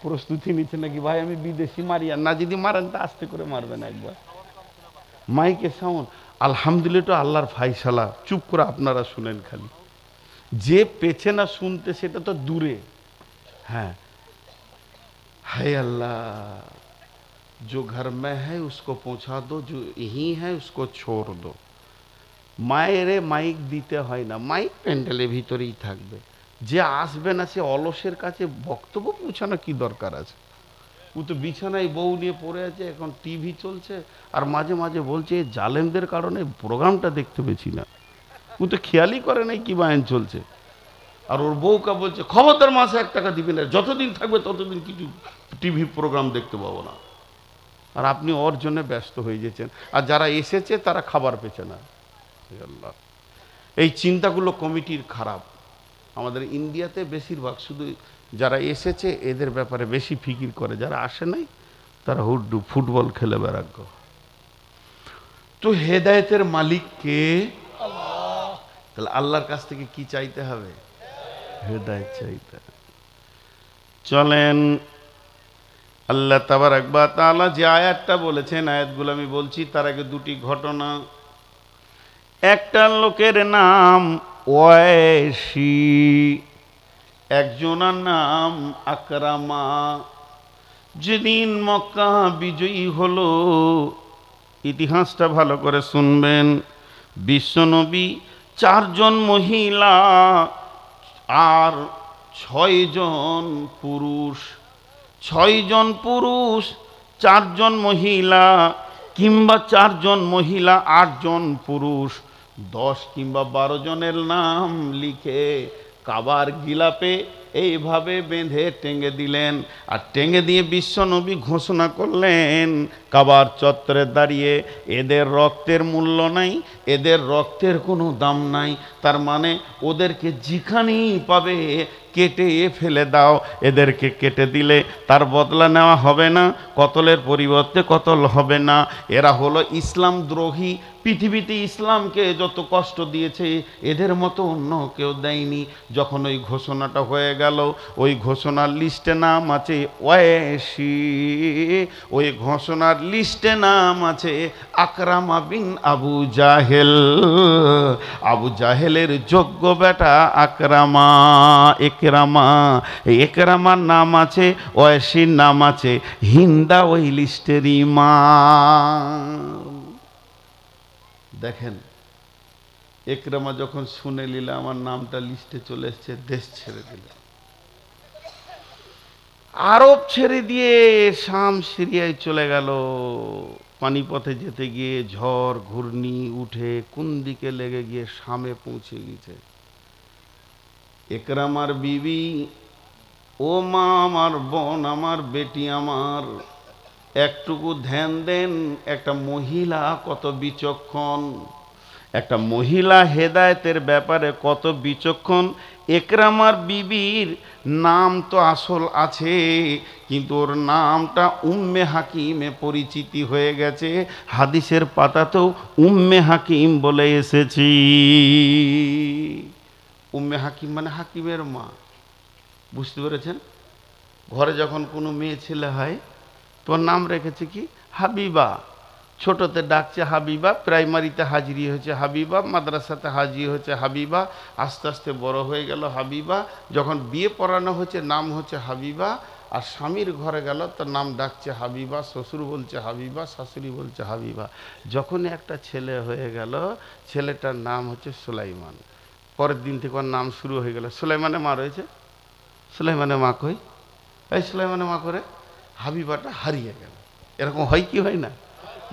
প্রস্তুতি নিচ্ছে নাকি ভাই আমি বিদেশি মারি, আর না যদি মারেন তা আস্তে করে মারবেন একবার। মাইকে সাউন্ড আলহামদুলিল্লাহ, আল্লাহর ফায়সালা, চুপ করে আপনারা শুনেন খালি। যে পেছে না শুনতে সেটা তো দূরে। হ্যাঁ, हाय अल्लाह, जो घर में है उसको पहुंचा दो, जो यहीं है उसको छोड़ दो। মায়েরে মাইক দিতে হয় না, মাইক প্যান্ডেলের ভিতরেই থাকবে। যে আসবে না সে অলসের কাছে বক্তব্য পৌঁছানো কি দরকার আছে? ও তো বিছানায় বউ নিয়ে পড়ে আছে, এখন টিভি চলছে, আর মাঝে মাঝে বলছে এই জালেমদের কারণে প্রোগ্রামটা দেখতে পেছি না। ও তো খেয়ালই করে নাই কি বায়ন চলছে। আর ওর বউকা বলছে খবরদার মাসে 1 টাকা দিবি না, যতদিন থাকবে ততদিন কিছু টিভি প্রোগ্রাম দেখতে পাবো না। আর আপনি ওর জন্য ব্যস্ত হয়ে গেছেন, আর যারা এসেছে তারা খাবার পেছে না। আল্লাহ, এই চিন্তাগুলো কমিটির খারাপ। আমাদের ইন্ডিয়াতে বেশিরভাগ শুধু যারা এসেছে এদের ব্যাপারে বেশি ফিকির করে, যারা আসে নাই তারা হুড্ডু ফুটবল খেলে বেড়াগ্য। তো হেদায়েতের মালিক কে? আল্লাহ। তাহলে আল্লাহর কাছ থেকে কি চাইতে হবে? হেদায়েত চাইতে। চলেন আল্লাহ তাবারাক ওয়া তাআলা যে আয়াতটা বলেছেন, আয়াতগুলো আমি বলছি, তার আগে দুটি ঘটনা। একটা লোকের নাম ওয়াইসি, একজনের নাম আকরামা। যেদিন মক্কা বিজয়ী হলো, ইতিহাসটা ভালো করে শুনবেন। বিশ্বনবী 4 জন মহিলা আর 6 জন পুরুষ, 6 জন পুরুষ 4 জন মহিলা, কিংবা 4 জন মহিলা 8 জন পুরুষ, 10 কিংবা 12 জনের নাম লিখে কাবার গিলাপে এইভাবে বেঁধে টেঙ্গে দিলেন। আর টেঙ্গে দিয়ে বিশ্বনবী ঘোষণা করলেন কাবার চত্বরে দাঁড়িয়ে, এদের রক্তের মূল্য নাই, এদের রক্তের কোনো দাম নাই। তার মানে ওদেরকে যেখানেই পাবে কেটে ফেলে দাও। এদেরকে কেটে দিলে তার বদলা নেওয়া হবে না, কতলের পরিবর্তে কতল হবে না। এরা হলো ইসলাম দ্রোহী। পৃথিবীতে ইসলামকে যত কষ্ট দিয়েছে এদের মতো অন্য কেউ দেয়নি। যখন ওই ঘোষণাটা হয়ে গেল, ওই ঘোষণার লিস্টে নাম আছে ওয়াইসি, ওই ঘোষণার লিস্টে নাম আছে আকরামা বিন আবু জাহেল। আবু জাহেলের যোগ্য বেটা আকরামা, একরামা। একরামার নাম আছে, ওয়াইসির নাম আছে, হিন্দা ওই লিস্টেরই মা। দেখেন, একরামা যখন শুনে নিলে আমার নামটা লিস্টে চলে এসছে, দেশ ছেড়ে দিল, আরব ছেড়ে দিয়ে শাম সিরিয়ায় চলে গেল। পানিপথে যেতে গিয়ে ঝড় ঘূর্ণি উঠে কোন দিকে লেগে গিয়ে শামে পৌঁছে গেছে। একরামার বিবি, ও মা আমার, বোন আমার, বেটি আমার, একটুকু ধ্যান দেন। একটা মহিলা কত বিচক্ষণ, একটা মহিলা হেদায়েতের ব্যাপারে কত বিচক্ষণ। একরামার বিবির নাম তো আসল আছে, কিন্তু ওর নামটা উম্মে হাকিমে পরিচিতি হয়ে গেছে। হাদিসের পাতাতেও উম্মে হাকিম বলে এসেছি। উম্মে হাকিম মানে হাকিমের মা, বুঝতে পেরেছেন? ঘরে যখন কোনো মেয়ে ছেলে হয় তোর নাম রেখেছে কি? হাবিবা। ছোটতে ডাকছে হাবিবা, প্রাইমারিতে হাজিরি হয়েছে হাবিবা, মাদ্রাসাতে হাজিরি হয়েছে হাবিবা, আস্তে আস্তে বড় হয়ে গেল হাবিবা। যখন বিয়ে পড়ানো হচ্ছে নাম হচ্ছে হাবিবা, আর স্বামীর ঘরে গেল তার নাম ডাকছে হাবিবা, শ্বশুর বলছে হাবিবা, শাশুড়ি বলছে হাবিবা। যখনই একটা ছেলে হয়ে গেল, ছেলেটার নাম হচ্ছে সুলাইমান। পরের দিন থেকে ওর নাম শুরু হয়ে গেল, সুলাইমানের মা রয়েছে, সুলাইমানের মা কই? এই সুলাইমানের মা করে হাবিবাটা হারিয়ে গেল। এরকম হয় কি হয় না?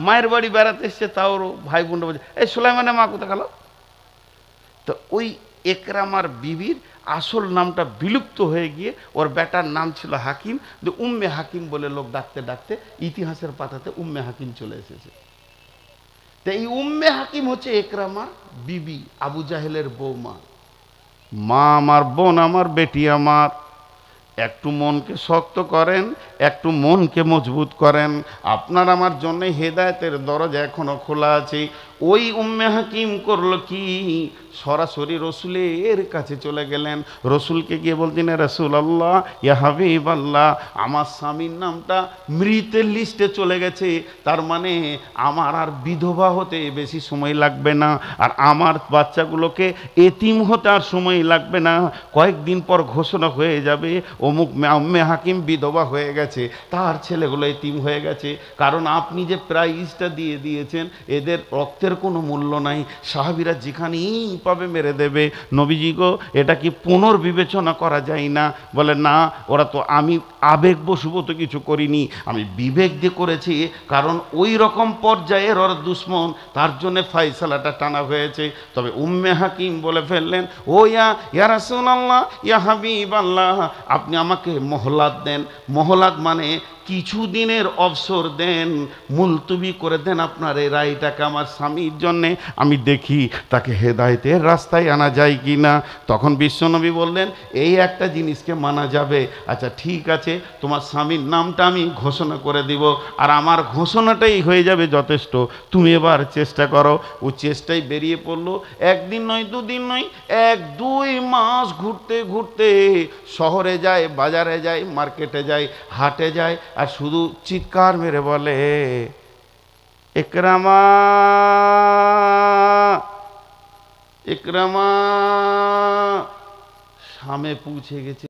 মায়ের বাড়ি বেড়াতে এসছে, তাও ভাই বোনরা বলছে এই সুলাইমানের মা কোথায় গেল? তো ওই একরামার বিবির আসল নামটা বিলুপ্ত হয়ে গিয়ে ওর বেটার নাম ছিল হাকিম। উম্মে হাকিম বলে লোক ডাকতে ডাকতে ইতিহাসের পাতাতে উম্মে হাকিম চলে এসেছে। তো এই উম্মে হাকিম হচ্ছে একরামার বিবি, আবু জাহেলের বৌমা। মা আমার, বোন আমার, বেটি আমার, একটু মনকে শক্ত করেন, একটু মনকে মজবুত করেন। আপনার আমার জন্য হেদায়েতের দরজা এখনো খোলা আছে। ওই উম্মে হাকিম করলো কি? সরাসরি রসুলের কাছে চলে গেলেন। রসুলকে গিয়ে বলছেন, রসুল আল্লাহ, ইয়া হাবিব আল্লাহ, আমার স্বামীর নামটা মৃতের লিস্টে চলে গেছে, তার মানে আমার আর বিধবা হতে বেশি সময় লাগবে না, আর আমার বাচ্চাগুলোকে এতিম হতে আর সময় লাগবে না, কয়েকদিন পর ঘোষণা হয়ে যাবে অমুক আম্মে হাকিম বিধবা হয়ে গেছে, তার ছেলেগুলো এতিম হয়ে গেছে, কারণ আপনি যে প্রাইজটা দিয়ে দিয়েছেন এদের রক্তের কোনো মূল্য নাই, সাহাবীরা যেখানেই পাবে মেরে দেবে। নবীজি গো, এটা কি পুনর্বিবেচনা করা যায় না? বলে না, ওরা তো, আমি আবেগ বশবত কিছু করিনি, আমি বিবেক দিয়ে করেছি, কারণ ওই রকম পর্যায়ের ওর দুশ্মন, তার জন্য ফাইসালাটা টানা হয়েছে। তবে উম্মে হাকিম বলে ফেললেন, ও ইয়া রাসূলুল্লাহ, ইয়া হাবিবাল্লাহ, আপনি আমাকে মোহলাত দেন। মোহলাত মানে কিছুদিনের অবসর দেন, মুলতবি করে দেন আপনার এই রায়টাকে আমার স্বামীর জন্যে, আমি দেখি তাকে হেদায়েতের রাস্তায় আনা যায় কি না। তখন বিশ্বনবী বললেন, এই একটা জিনিসকে মানা যাবে, আচ্ছা ঠিক আছে, তোমার স্বামীর নামটা আমি ঘোষণা করে দিব, আর আমার ঘোষণাটাই হয়ে যাবে যথেষ্ট, তুমি এবার চেষ্টা করো। ও চেষ্টায় বেরিয়ে পড়লো। একদিন নয়, দুদিন নয়, 1-2 মাস ঘুরতে ঘুরতে শহরে যায়, বাজারে যায়, মার্কেটে যায়, হাটে যায়, আর শুধু চিৎকার মেরে বলে, ইকরামা, ইকরামা। শামে পৌঁছে গেছে।